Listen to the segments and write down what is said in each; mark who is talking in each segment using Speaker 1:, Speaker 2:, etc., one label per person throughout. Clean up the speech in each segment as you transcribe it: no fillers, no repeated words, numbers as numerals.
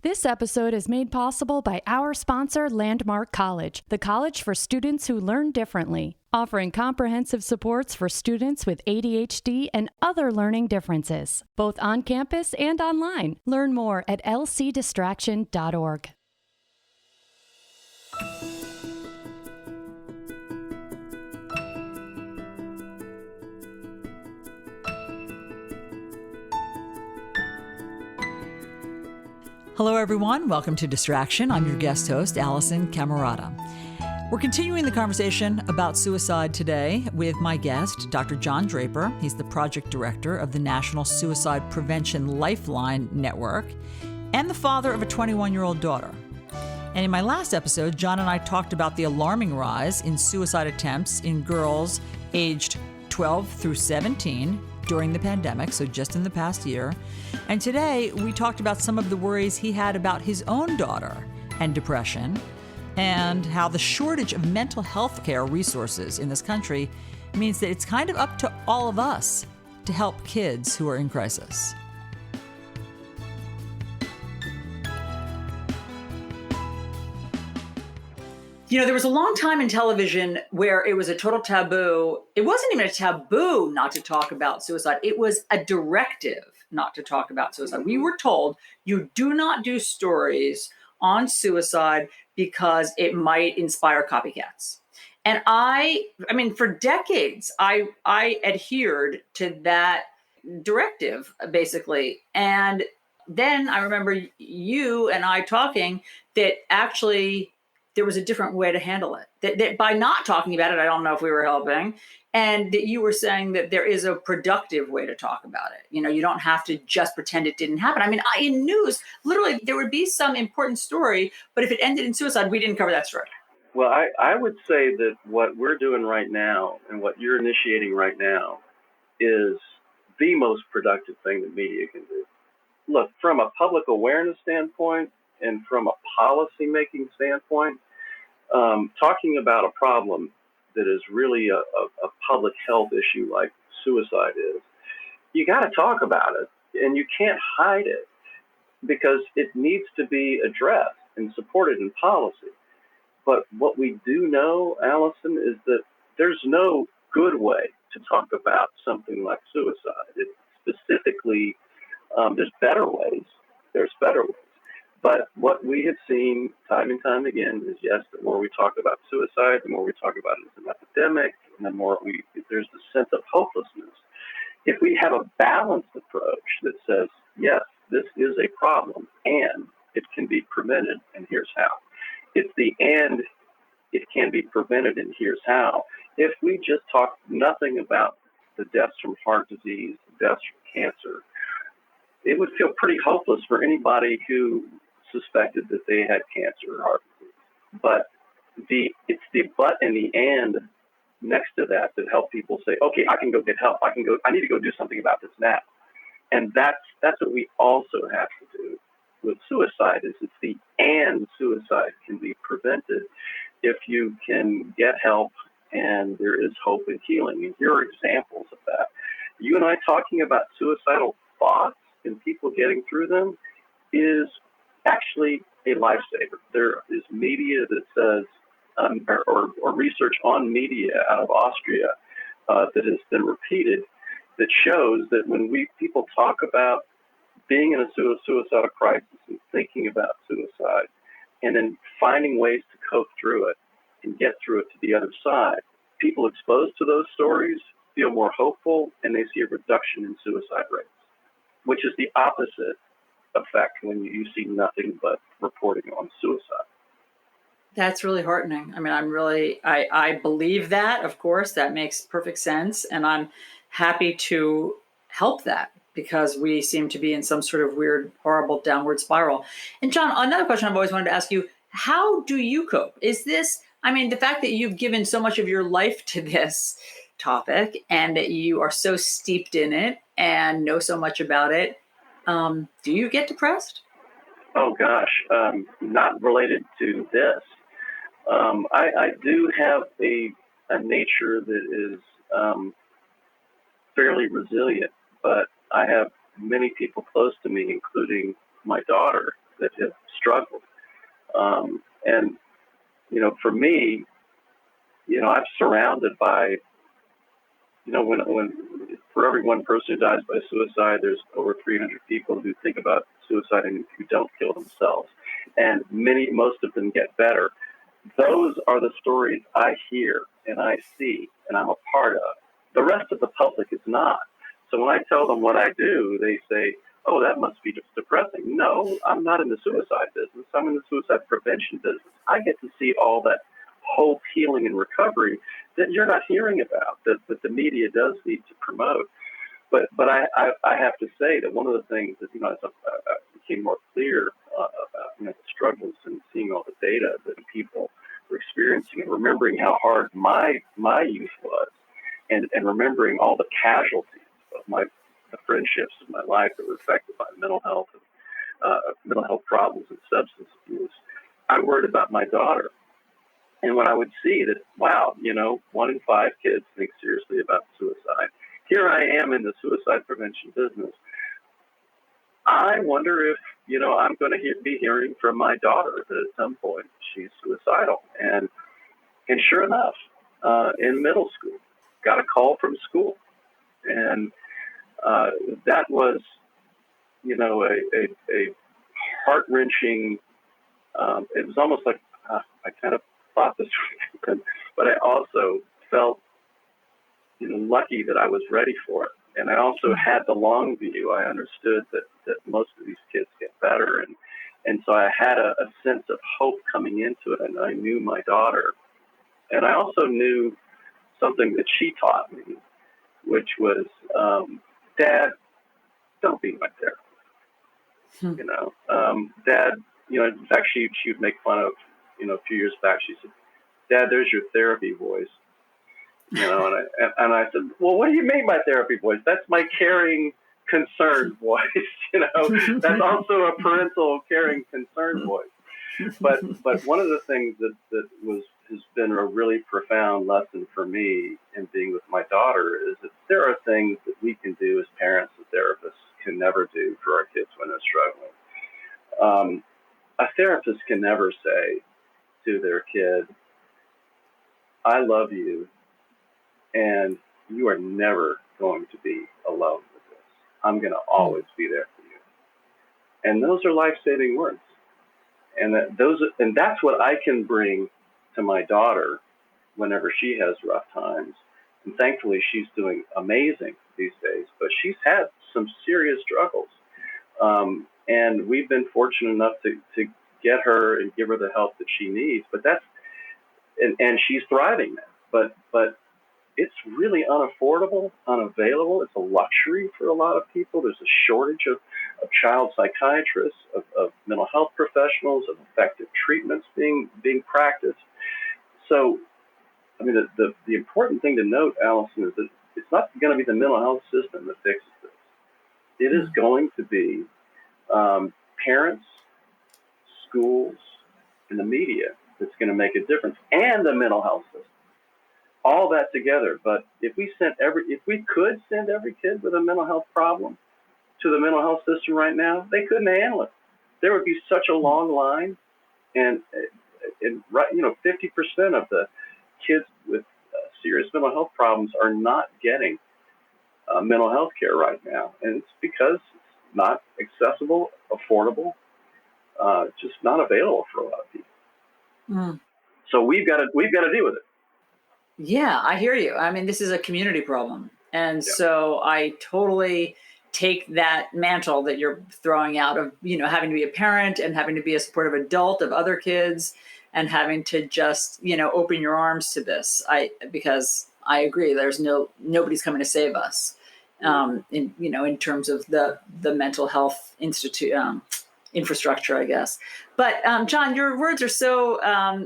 Speaker 1: This episode is made possible by our sponsor, Landmark College, the college for students who learn differently, offering comprehensive supports for students with ADHD and other learning differences, both on campus and online. Learn more at lcdistraction.org.
Speaker 2: Hello, everyone. Welcome to Distraction. I'm your guest host, Alisyn Camerota. We're continuing the conversation about suicide today with my guest, Dr. John Draper. He's the project director of the National Suicide Prevention Lifeline Network and the father of a 21-year-old daughter. And in my last episode, John and I talked about the alarming rise in suicide attempts in girls aged 12 through 17 during the pandemic, so just in the past year. And today, we talked about some of the worries he had about his own daughter and depression, and how the shortage of mental health care resources in this country means that it's kind of up to all of us to help kids who are in crisis.
Speaker 3: You know, there was a long time in television where it was a total taboo. It wasn't even a taboo not to talk about suicide. It was a directive not to talk about suicide. We were told you do not do stories on suicide because it might inspire copycats. And I mean, for decades, I adhered to that directive, basically. And then I remember you and I talking that actually there was a different way to handle it. That by not talking about it, I don't know if we were helping. And that you were saying that there is a productive way to talk about it. You know, you don't have to just pretend it didn't happen. I mean, in news, literally, there would be some important story, but if it ended in suicide, we didn't cover that story.
Speaker 4: Well, I would say that what we're doing right now and what you're initiating right now is the most productive thing that media can do. Look, from a public awareness standpoint and from a policy-making standpoint, talking about a problem that is really a public health issue like suicide is, you got to talk about it, and you can't hide it because it needs to be addressed and supported in policy. But what we do know, Alisyn, is that there's no good way to talk about something like suicide. It specifically, there's better ways. There's better ways. But what we have seen time and time again is, yes, the more we talk about suicide, the more we talk about it as an epidemic, and the more there's the sense of hopelessness. If we have a balanced approach that says, yes, this is a problem and it can be prevented, and here's how. It's the and it can be prevented, and here's how. If we just talk nothing about the deaths from heart disease, deaths from cancer, it would feel pretty hopeless for anybody who suspected that they had cancer or heart disease. But it's the but and the and next to that help people say, okay, I can go get help. I need to go do something about this now. And that's what we also have to do with suicide is it's the and suicide can be prevented if you can get help and there is hope and healing. And here are examples of that. You and I talking about suicidal thoughts and people getting through them is actually a lifesaver. There is media that says, or research on media out of Austria that has been repeated that shows that when people talk about being in a suicidal crisis and thinking about suicide and then finding ways to cope through it and get through it to the other side, people exposed to those stories feel more hopeful and they see a reduction in suicide rates, which is the opposite effect when you see nothing but reporting on suicide.
Speaker 3: That's really heartening. I mean, I believe that, of course, that makes perfect sense. And I'm happy to help that because we seem to be in some sort of weird, horrible downward spiral. And John, another question I've always wanted to ask you, how do you cope? Is this, I mean, the fact that you've given so much of your life to this topic and that you are so steeped in it and know so much about it, do you get depressed?
Speaker 4: Oh, gosh, not related to this. I do have a nature that is fairly resilient, but I have many people close to me, including my daughter, that have struggled. And, for me, I'm surrounded by, when for every one person who dies by suicide, there's over 300 people who think about suicide and who don't kill themselves. And most of them get better. Those are the stories I hear and I see and I'm a part of. The rest of the public is not. So when I tell them what I do, they say, oh, that must be just depressing. No, I'm not in the suicide business. I'm in the suicide prevention business. I get to see all that hope, healing, and recovery that you're not hearing about, that the media does need to promote. But I have to say that one of the things that, as I became more clear about, the struggles and seeing all the data that people were experiencing and remembering how hard my youth was and remembering all the casualties of the friendships of my life that were affected by mental health problems and substance abuse, I worried about my daughter. And when I would see that, wow, 1 in 5 kids think seriously about suicide. Here I am in the suicide prevention business. I wonder if, I'm going to be hearing from my daughter that at some point she's suicidal. And sure enough, in middle school, got a call from school. And that was, a heart-wrenching, it was almost like, I kind of thought this would happen, but I also felt, lucky that I was ready for it. And I also had the long view. I understood that most of these kids get better. And so I had a sense of hope coming into it. And I knew my daughter. And I also knew something that she taught me, which was, Dad, don't be my therapist. Dad, in fact, she would make fun of, a few years back, she said, Dad, there's your therapy voice. And I said, well, what do you mean by therapy voice? That's my caring, concerned voice. That's also a parental caring, concerned voice. But one of the things that has been a really profound lesson for me in being with my daughter is that there are things that we can do as parents and therapists can never do for our kids when they're struggling. A therapist can never say to their kid, I love you, and you are never going to be alone with this. I'm going to always be there for you. And those are life-saving words. And that's what I can bring to my daughter whenever she has rough times. And thankfully, she's doing amazing these days, but she's had some serious struggles. And we've been fortunate enough to get her and give her the help that she needs. But and she's thriving now. But it's really unaffordable, unavailable. It's a luxury for a lot of people. There's a shortage of child psychiatrists, of mental health professionals, of effective treatments being practiced. So, I mean, the important thing to note, Alisyn, is that it's not going to be the mental health system that fixes this. It is going to be parents, schools, and the media that's going to make a difference, and the mental health system. All that together. But if we could send every kid with a mental health problem to the mental health system right now, they couldn't handle it. There would be such a long line, and 50% of the kids with serious mental health problems are not getting mental health care right now, and it's because it's not accessible, affordable, just not available for a lot of people. Mm. So we've got to deal with it.
Speaker 3: Yeah, I hear you. I mean, this is a community problem. And so I totally take that mantle that you're throwing out of, having to be a parent and having to be a supportive adult of other kids and having to just, open your arms to this. Because I agree, there's nobody's coming to save us in terms of the mental health infrastructure, I guess. But John, your words are so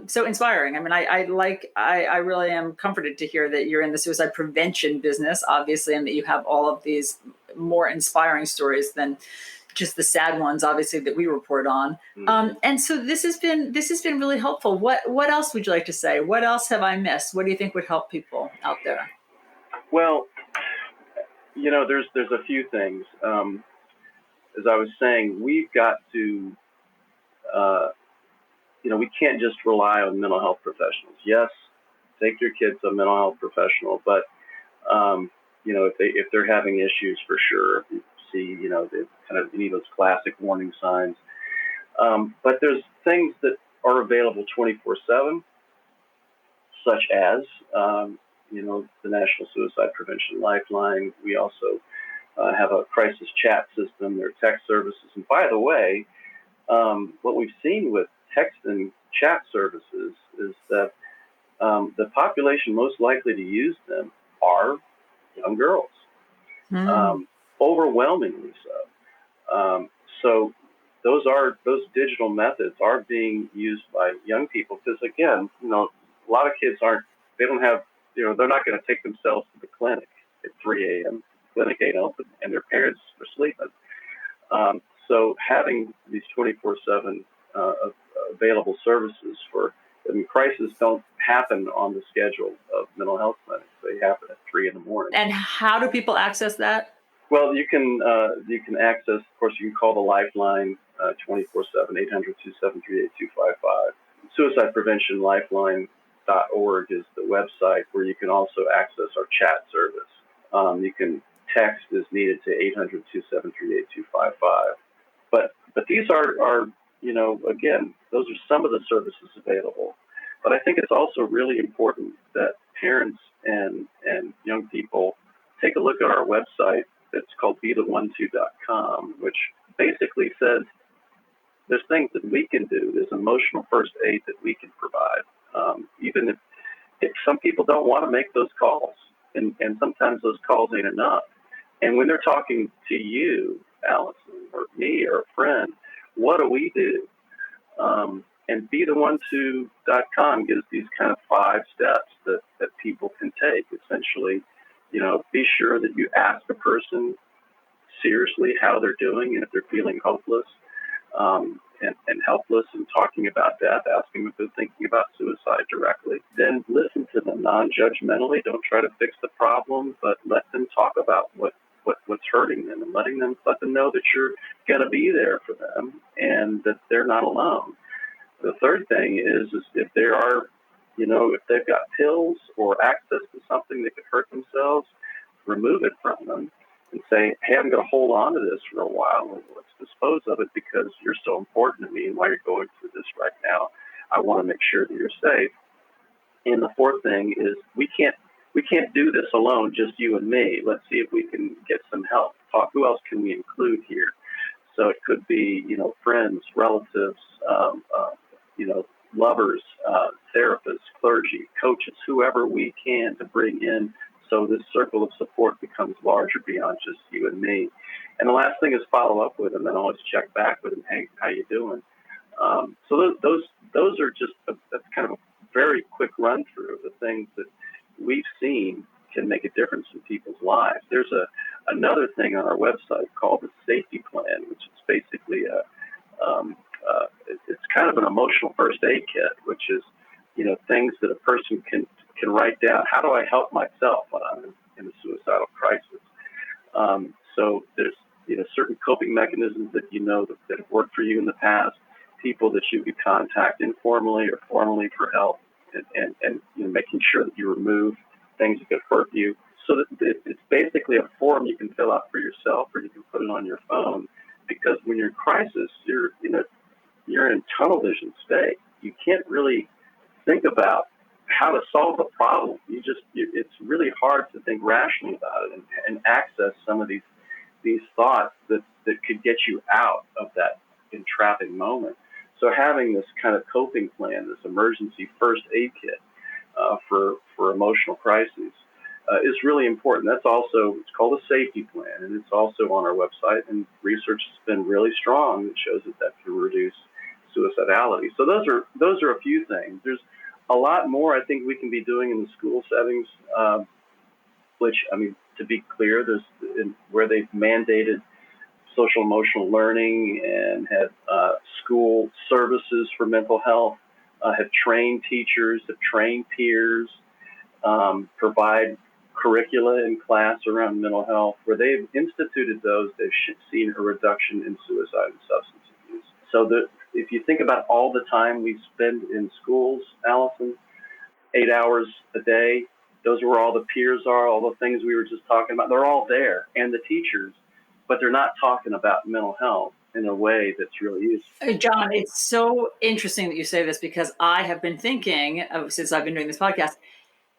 Speaker 3: inspiring. I mean, I really am comforted to hear that you're in the suicide prevention business, obviously, and that you have all of these more inspiring stories than just the sad ones, obviously, that we report on. Mm-hmm. And so this has been really helpful. What else would you like to say? What else have I missed? What do you think would help people out there?
Speaker 4: Well, there's a few things. As I was saying, we've got to we can't just rely on mental health professionals. Yes, take your kids to a mental health professional, but if they're having issues, for sure, if you see, they kind of need those classic warning signs. But there's things that are available 24/7, such as the National Suicide Prevention Lifeline. We also have a crisis chat system. There are text services, and by the way, what we've seen with text and chat services is that the population most likely to use them are young girls, overwhelmingly so. So those digital methods are being used by young people because, again, a lot of kids they don't have, they're not going to take themselves to the clinic at 3 a.m. Clinic ain't open, and their parents are sleeping. So having these 24/7 available services crises don't happen on the schedule of mental health clinics. They happen at 3 in the morning.
Speaker 3: And how do people access that?
Speaker 4: Well, you can access, of course, you can call the Lifeline 24/7, 800-273-8255. Suicide Prevention Lifeline.org is the website where you can also access our chat service. You can text as needed to 800-273-8255. But these are again, those are some of the services available. But I think it's also really important that parents and young people take a look at our website. It's called BeTheOneTo.com, which basically says there's things that we can do. There's emotional first aid that we can provide, even if some people don't want to make those calls, and sometimes those calls ain't enough. And when they're talking to you, Alisyn, or me, or a friend, what do we do? And BeTheOneTo.com gives these kind of 5 steps that people can take. Essentially, be sure that you ask a person seriously how they're doing, and if they're feeling hopeless and helpless and talking about death, ask them if they're thinking about suicide directly. Then listen to them non-judgmentally. Don't try to fix the problem, but let them talk about what's hurting them, and let them know that you're going to be there for them and that they're not alone. The third thing is if there are, if they've got pills or access to something that could hurt themselves, remove it from them and say, hey, I'm going to hold on to this for a while, and let's dispose of it because you're so important to me, and while you're going through this right now, I want to make sure that you're safe. And the fourth thing is we can't do this alone, just you and me. Let's see if we can get some help. Who else can we include here? So it could be, friends, relatives, lovers, therapists, clergy, coaches, whoever we can to bring in, so this circle of support becomes larger beyond just you and me. And the last thing is follow up with them and always check back with them. Hey, how you doing? So those are just that's kind of a very quick run through of the things that we've seen can make a difference in people's lives. There's another thing on our website called the safety plan, which is basically it's kind of an emotional first aid kit, which is things that a person can write down. How do I help myself when I'm in a suicidal crisis? So there's certain coping mechanisms that that have worked for you in the past, people that you could contact informally or formally for help, and making sure that you remove things that could hurt you. So that it's basically a form you can fill out for yourself, or you can put it on your phone, because when you're in crisis, you're in tunnel vision state. You can't really think about how to solve a problem. It's really hard to think rationally about it and access some of these thoughts that could get you out of that entrapping moment. So having this kind of coping plan, this emergency first aid kit for emotional crises is really important. It's called a safety plan, and it's also on our website, and research has been really strong that shows that can reduce suicidality. So those are a few things. There's a lot more I think we can be doing in the school settings, which, to be clear, where they've mandated social emotional learning and have school services for mental health, have trained teachers, have trained peers, provide curricula in class around mental health. Where they've instituted those, they've seen a reduction in suicide and substance abuse. So if you think about all the time we spend in schools, Alisyn, 8 hours a day, those are where all the peers are, all the things we were just talking about. They're all there, and the teachers, but they're not talking about mental health in a way that's really useful.
Speaker 3: John, it's so interesting that you say this, because I have been thinking, since I've been doing this podcast,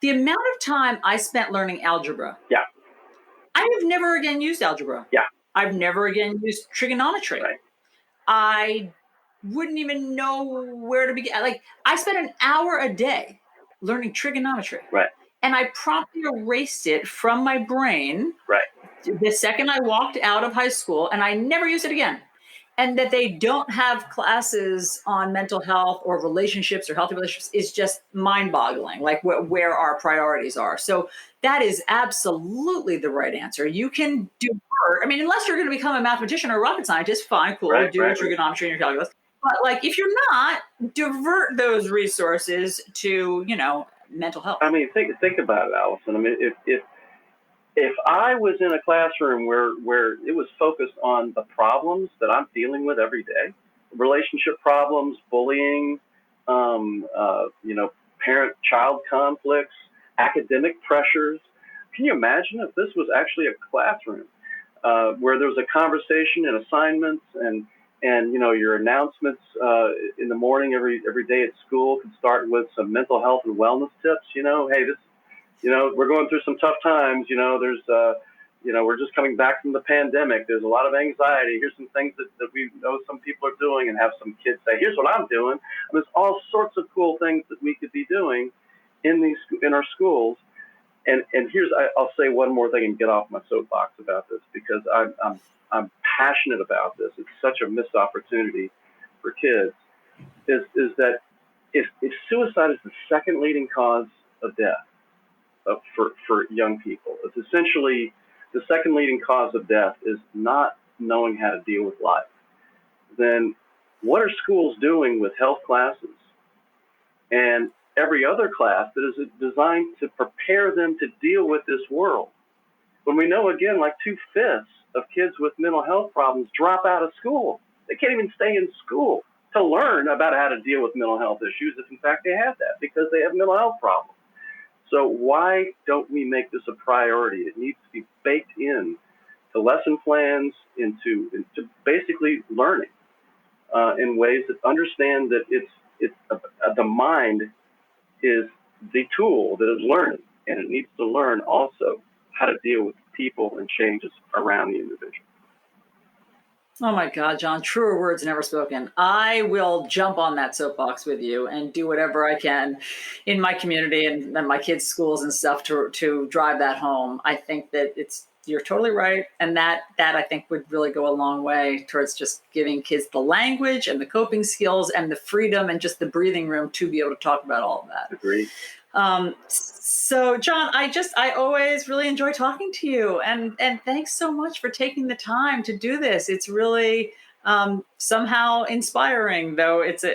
Speaker 3: the amount of time I spent learning algebra.
Speaker 4: Yeah.
Speaker 3: I have never again used algebra.
Speaker 4: Yeah.
Speaker 3: I've never again used trigonometry.
Speaker 4: Right.
Speaker 3: I wouldn't even know where to begin. Like, I spent an hour a day learning trigonometry.
Speaker 4: Right.
Speaker 3: And I promptly erased it from my brain
Speaker 4: Right.
Speaker 3: the second I walked out of high school, and I never used it again. And that they don't have classes on mental health or relationships or healthy relationships is just mind-boggling, like where our priorities are. So that is absolutely the right answer. You can divert. I mean, unless you're going to become a mathematician or a rocket scientist, fine, cool,
Speaker 4: Right,
Speaker 3: do
Speaker 4: right.
Speaker 3: trigonometry in your calculus. But like, if you're not, divert those resources to, mental health.
Speaker 4: I mean, think about it, Alisyn. I mean, if I was in a classroom where it was focused on the problems that I'm dealing with every day, relationship problems, bullying, parent-child conflicts, academic pressures, can you imagine if this was actually a classroom where there was a conversation and assignments and your announcements in the morning every day at school could start with some mental health and wellness tips. Hey, this, we're going through some tough times. There's, we're just coming back from the pandemic. There's a lot of anxiety. Here's some things that we know some people are doing, and have some kids say, here's what I'm doing. And there's all sorts of cool things that we could be doing in our schools. And I'll say one more thing and get off my soapbox about this, because I'm passionate about this. It's such a missed opportunity for kids. Is that if suicide is the second leading cause of death for young people, it's essentially the second leading cause of death is not knowing how to deal with life. Then what are schools doing with health classes and every other class that is designed to prepare them to deal with this world? When we know, again, like 2/5 of kids with mental health problems drop out of school. They can't even stay in school to learn about how to deal with mental health issues if in fact they have that, because they have mental health problems. So why don't we make this a priority? It needs to be baked in to lesson plans, into basically learning in ways that understand that the mind is the tool that is learning, and it needs to learn also how to deal with people and changes around the individual.
Speaker 3: Oh my God, John, truer words never spoken. I will jump on that soapbox with you and do whatever I can in my community and my kids' schools and stuff to drive that home. I think that you're totally right. And that I think would really go a long way towards just giving kids the language and the coping skills and the freedom and just the breathing room to be able to talk about all of that.
Speaker 4: Agreed.
Speaker 3: So John, I always really enjoy talking to you, and thanks so much for taking the time to do this. It's really somehow inspiring, though it's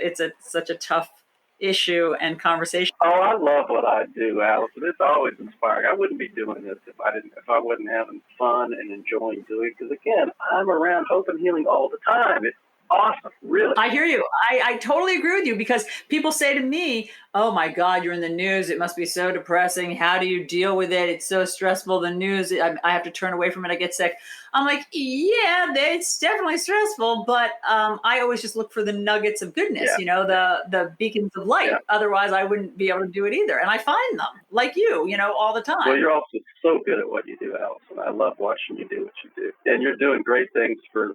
Speaker 3: such a tough issue and conversation.
Speaker 4: Oh, I love what I do, Alisyn. It's always inspiring. I wouldn't be doing this if I wasn't having fun and enjoying doing it. Because again, I'm around hope and healing all the time. It's awesome, really.
Speaker 3: I hear you. I totally agree with you, because people say to me, oh my God, you're in the news. It must be so depressing. How do you deal with it? It's so stressful. The news, I have to turn away from it. I get sick. I'm like, yeah, it's definitely stressful, but I always just look for the nuggets of goodness, the beacons of light. Yeah. Otherwise, I wouldn't be able to do it either. And I find them, like you, all the time.
Speaker 4: Well, you're also so good at what you do, Alisyn. I love watching you do what you do. And you're doing great things you're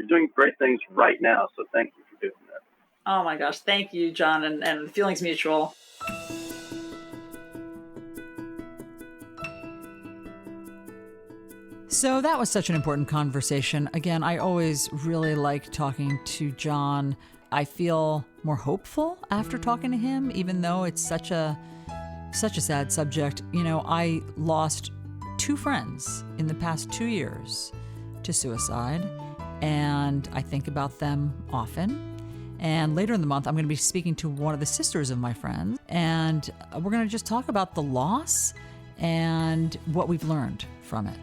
Speaker 4: doing great things right now. So thank you for doing that.
Speaker 3: Oh my gosh. Thank you, John. And feelings mutual.
Speaker 2: So that was such an important conversation. Again, I always really like talking to John. I feel more hopeful after talking to him, even though it's such a sad subject. I lost 2 friends in the past 2 years to suicide, and I think about them often. And later in the month, I'm going to be speaking to one of the sisters of my friends, and we're going to just talk about the loss and what we've learned from it.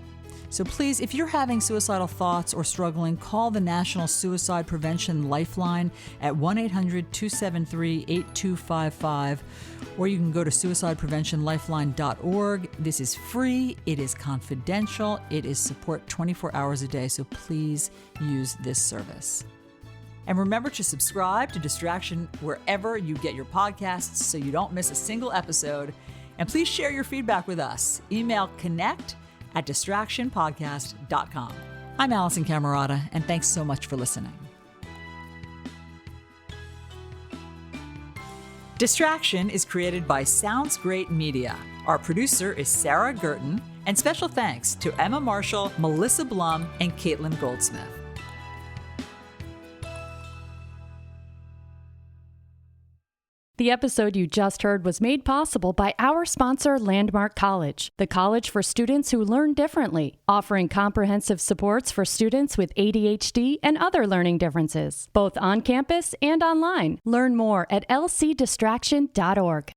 Speaker 2: So please, if you're having suicidal thoughts or struggling, call the National Suicide Prevention Lifeline at 1-800-273-8255, or you can go to suicidepreventionlifeline.org. This is free, it is confidential, it is support 24 hours a day, so please use this service. And remember to subscribe to Distraction wherever you get your podcasts so you don't miss a single episode. And please share your feedback with us. Email connect@distractionpodcast.com. I'm Alisyn Camerota, and thanks so much for listening. Distraction is created by Sounds Great Media. Our producer is Sarah Gurton, and special thanks to Emma Marshall, Melissa Blum, and Caitlin Goldsmith.
Speaker 1: The episode you just heard was made possible by our sponsor, Landmark College, the college for students who learn differently, offering comprehensive supports for students with ADHD and other learning differences, both on campus and online. Learn more at lcdistraction.org.